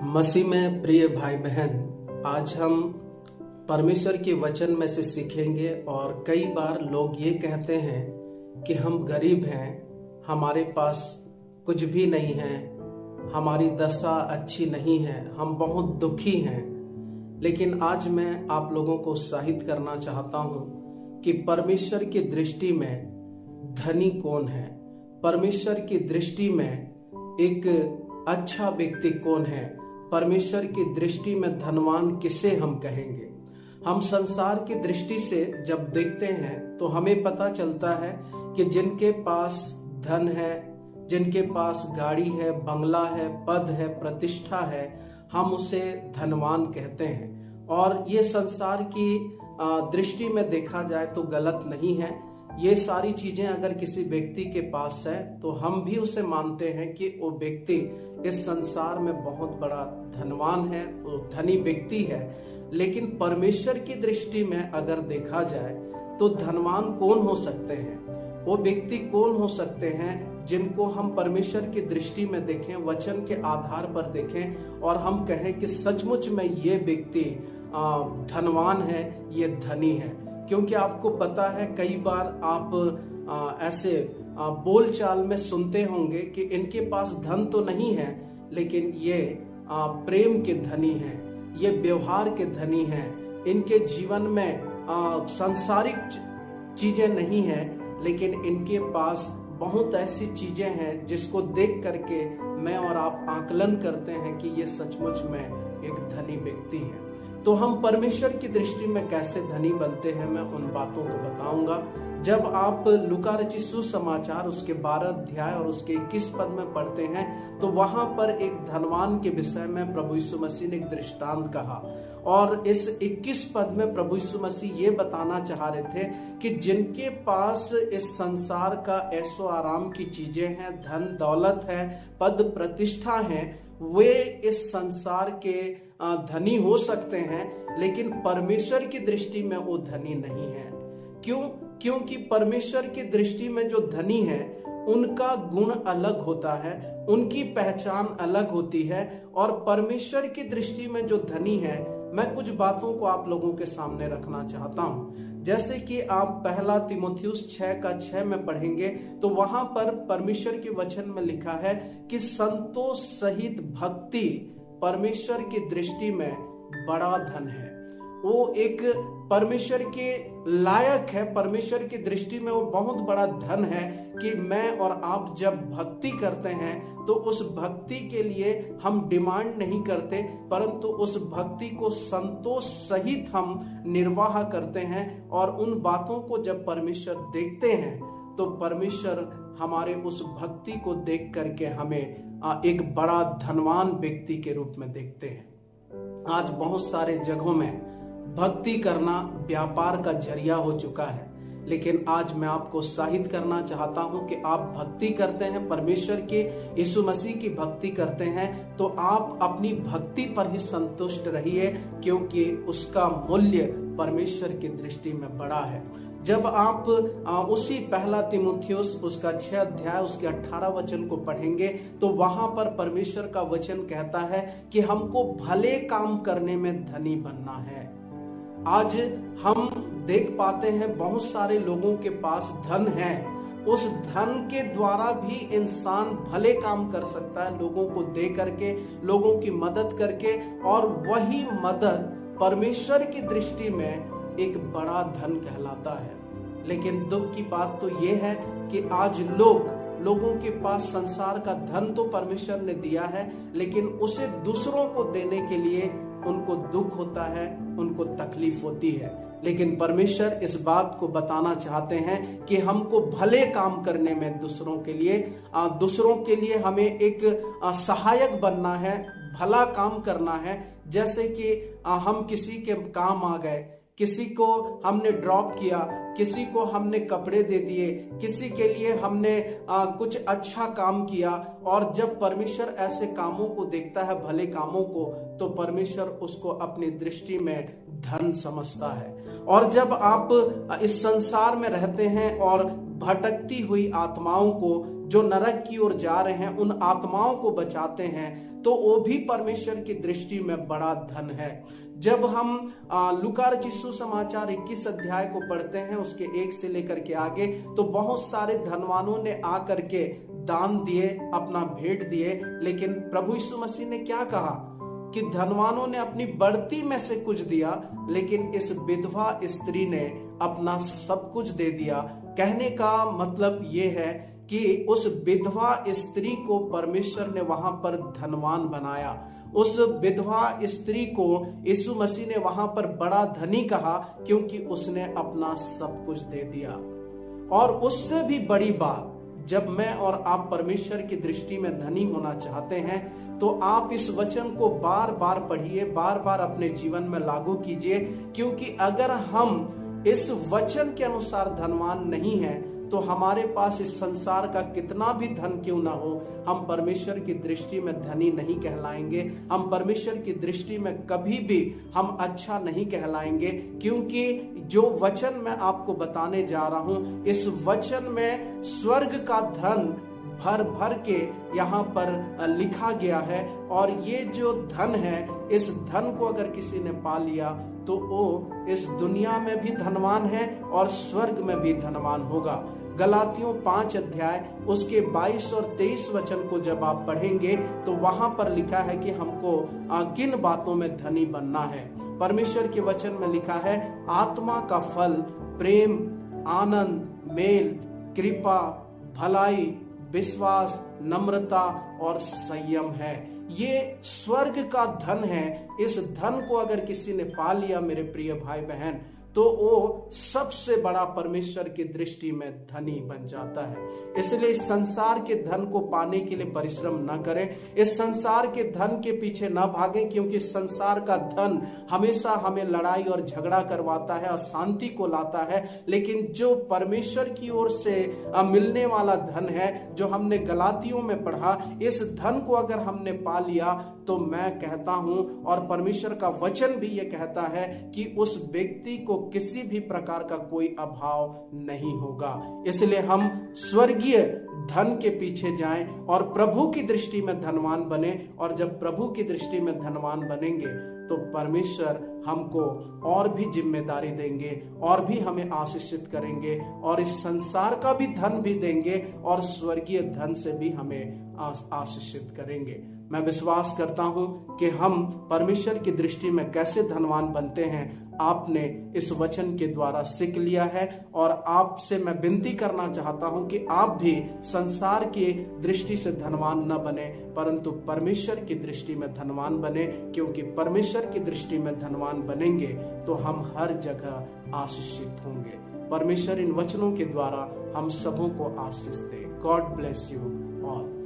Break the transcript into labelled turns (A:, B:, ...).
A: मसीह में प्रिय भाई बहन, आज हम परमेश्वर के वचन में से सीखेंगे। और कई बार लोग ये कहते हैं कि हम गरीब हैं, हमारे पास कुछ भी नहीं है, हमारी दशा अच्छी नहीं है, हम बहुत दुखी हैं। लेकिन आज मैं आप लोगों को उत्साहित करना चाहता हूँ कि परमेश्वर की दृष्टि में धनी कौन है, परमेश्वर की दृष्टि में एक अच्छा व्यक्ति कौन है, परमेश्वर की दृष्टि में धनवान किसे हम कहेंगे। हम संसार की दृष्टि से जब देखते हैं तो हमें पता चलता है कि जिनके पास धन है, जिनके पास गाड़ी है, बंगला है, पद है, प्रतिष्ठा है, हम उसे धनवान कहते हैं। और ये संसार की दृष्टि में देखा जाए तो गलत नहीं है। ये सारी चीजें अगर किसी व्यक्ति के पास है तो हम भी उसे मानते हैं कि वो व्यक्ति इस संसार में बहुत बड़ा धनवान है, वो धनी व्यक्ति है। लेकिन परमेश्वर की दृष्टि में अगर देखा जाए तो धनवान कौन हो सकते हैं, वो व्यक्ति कौन हो सकते हैं जिनको हम परमेश्वर की दृष्टि में देखें, वचन के आधार पर देखें और हम कहें कि सचमुच में ये व्यक्ति धनवान है, ये धनी है। क्योंकि आपको पता है कई बार आप ऐसे बोलचाल में सुनते होंगे कि इनके पास धन तो नहीं है लेकिन ये प्रेम के धनी हैं, ये व्यवहार के धनी हैं, इनके जीवन में सांसारिक चीजें नहीं हैं लेकिन इनके पास बहुत ऐसी चीजें हैं जिसको देख करके मैं और आप आकलन करते हैं कि ये सचमुच में एक धनी व्यक्ति है। तो हम परमेश्वर की दृष्टि में कैसे धनी बनते हैं, मैं उन बातों को बताऊंगा। जब आप लूका रचित सुसमाचार उसके 12 अध्याय और उसके 21 पद में पढ़ते हैं तो वहां पर एक धनवान के विषय में प्रभु यीशु मसीह ने एक दृष्टांत कहा। और इस 21 पद में प्रभु यीशु मसीह ये बताना चाह रहे थे कि जिनके पास इस संसार का ऐशो आराम की चीजें हैं, धन दौलत है, पद प्रतिष्ठा है, वे इस संसार के धनी हो सकते हैं लेकिन परमेश्वर की दृष्टि में वो धनी नहीं है। क्यों? क्योंकि परमेश्वर की दृष्टि में जो धनी है उनका गुण अलग होता है, उनकी पहचान अलग होती है। और परमेश्वर की दृष्टि में जो धनी है, मैं कुछ बातों को आप लोगों के सामने रखना चाहता हूं। जैसे कि आप 1 तीमुथियुस 6:6 में पढ़ेंगे तो वहां पर परमेश्वर के वचन में लिखा है कि संतोष सहित भक्ति परमेश्वर की दृष्टि में बड़ा धन है। वो एक परमेश्वर के लायक है, परमेश्वर की दृष्टि में वो बहुत बड़ा धन है कि मैं और आप जब भक्ति करते हैं तो उस भक्ति के लिए हम डिमांड नहीं करते, परंतु उस भक्ति को संतोष सहित हम निर्वाह करते हैं। और उन बातों को जब परमेश्वर देखते हैं तो परमेश्वर हमारे उस भक्ति को देख करके हमें एक बड़ा धनवान व्यक्ति के रूप में देखते हैं। आज बहुत सारे जगहों में भक्ति करना व्यापार का जरिया हो चुका है, लेकिन आज मैं आपको उत्साहित करना चाहता हूं कि आप भक्ति करते हैं, परमेश्वर के यीशु मसीह की भक्ति करते हैं तो आप अपनी भक्ति पर ही संतुष्ट रहिए, क्योंकि उसका मूल्य परमेश्वर की दृष्टि में बड़ा है। जब आप उसी 1 तीमुथियुस उसका 6 अध्याय उसके 18 वचन को पढ़ेंगे तो वहां पर परमेश्वर का वचन कहता है कि हमको भले काम करने में धनी बनना है। आज हम देख पाते हैं बहुत सारे लोगों के पास धन है, उस धन के द्वारा भी इंसान भले काम कर सकता है, लोगों को दे करके, लोगों की मदद करके, और वही मदद परमेश्वर की दृष्टि में एक बड़ा धन कहलाता है। लेकिन दुख की बात तो यह है कि आज लोगों के पास संसार का धन तो परमेश्वर ने दिया है लेकिन उसे दूसरों को देने के लिए उनको दुख होता है, उनको तकलीफ होती है। लेकिन परमेश्वर इस बात को बताना चाहते हैं कि हमको भले काम करने में दूसरों के लिए हमें एक सहायक बनना है, भला काम करना है। जैसे कि हम किसी के काम आ गए, किसी को हमने ड्रॉप किया, किसी को हमने कपड़े दे दिए, किसी के लिए हमने कुछ अच्छा काम किया, और जब परमेश्वर ऐसे कामों को देखता है, भले कामों को, तो परमेश्वर उसको अपनी दृष्टि में धन समझता है। और जब आप इस संसार में रहते हैं और भटकती हुई आत्माओं को, जो नरक की ओर जा रहे हैं, उन आत्माओं को बचाते हैं, तो वो भी परमेश्वर की दृष्टि में बड़ा धन है। जब हम लूका रचित सुसमाचार 21 अध्याय को पढ़ते हैं, उसके 1 से लेकर के आगे, तो बहुत सारे धनवानों ने आकर के दान दिए, अपना भेंट दिए, लेकिन प्रभु यीशु मसीह ने क्या कहा कि धनवानों ने अपनी बढ़ती में से कुछ दिया, लेकिन इस विधवा स्त्री ने अपना सब कुछ दे दिया। कहने का मतलब ये है कि उस विधवा स्त्री को परमेश्वर ने वहां पर धनवान बनाया। उस विधवा स्त्री को यीशु मसीह ने वहां पर बड़ा धनी कहा, क्योंकि उसने अपना सब कुछ दे दिया। और उससे भी बड़ी बात, जब मैं और आप परमेश्वर की दृष्टि में धनी होना चाहते हैं, तो आप इस वचन को बार बार पढ़िए, बार बार अपने जीवन में लागू कीजिए, क्योंकि अगर हम इस वचन के अनुसार धनवान नहीं हैं, तो हमारे पास इस संसार का कितना भी धन क्यों ना हो, हम परमेश्वर की दृष्टि में धनी नहीं कहलाएंगे। हम परमेश्वर की दृष्टि में कभी भी हम अच्छा नहीं कहलाएंगे, क्योंकि जो वचन मैं आपको बताने जा रहा हूं, इस वचन में स्वर्ग का धन भर भर के यहाँ पर लिखा गया है। और ये जो धन है, इस धन को अगर किसी ने पा लिया, तो वो इस दुनिया में भी धनवान है और स्वर्ग में भी धनवान होगा। गलातियों 5 अध्याय उसके 22 और 23 वचन को जब आप पढ़ेंगे, तो वहां पर लिखा है कि हमको किन बातों में धनी बनना है। परमेश्वर के वचन में लिखा है, आत्मा का फल प्रेम, आनंद, मेल, कृपा, भलाई, विश्वास, नम्रता और संयम है। ये स्वर्ग का धन है। इस धन को अगर किसी ने पा लिया मेरे प्रिय भाई बहन, तो वो सबसे बड़ा परमेश्वर की दृष्टि में धनी बन जाता है। इसलिए इस संसार के धन को पाने के लिए परिश्रम न करें, इस संसार के धन के पीछे न भागें, क्योंकि संसार का धन हमेशा हमें लड़ाई और झगड़ा करवाता है, अशांति को लाता है। लेकिन जो परमेश्वर की ओर से मिलने वाला धन है, जो हमने गलातियों में पढ़ा, इस धन को अगर हमने पा लिया, तो मैं कहता हूं और परमेश्वर का वचन भी ये कहता है कि उस व्यक्ति को किसी भी प्रकार का कोई अभाव नहीं होगा। इसलिए हम स्वर्गीय धन के पीछे जाएं और प्रभु की दृष्टि में धनवान बने। और जब प्रभु की दृष्टि में धनवान बनेंगे, तो परमेश्वर हमको और भी जिम्मेदारी देंगे, और भी हमें आशीषित करेंगे, और इस संसार का भी धन भी देंगे, और स्वर्गीय धन से भी हमें आशीषित करेंगे। मैं विश्वास करता हूं कि हम परमेश्वर की दृष्टि में कैसे धनवान बनते हैं, आपने इस वचन के द्वारा सीख लिया है। और आपसे मैं विनती करना चाहता हूं कि आप भी संसार की दृष्टि से धनवान न बने, परंतु परमेश्वर की दृष्टि में धनवान बने, क्योंकि परमेश्वर की दृष्टि में धनवान बनेंगे तो हम हर जगह आशीषित होंगे। परमेश्वर इन वचनों के द्वारा हम सबों को आशीष दे। God bless you all.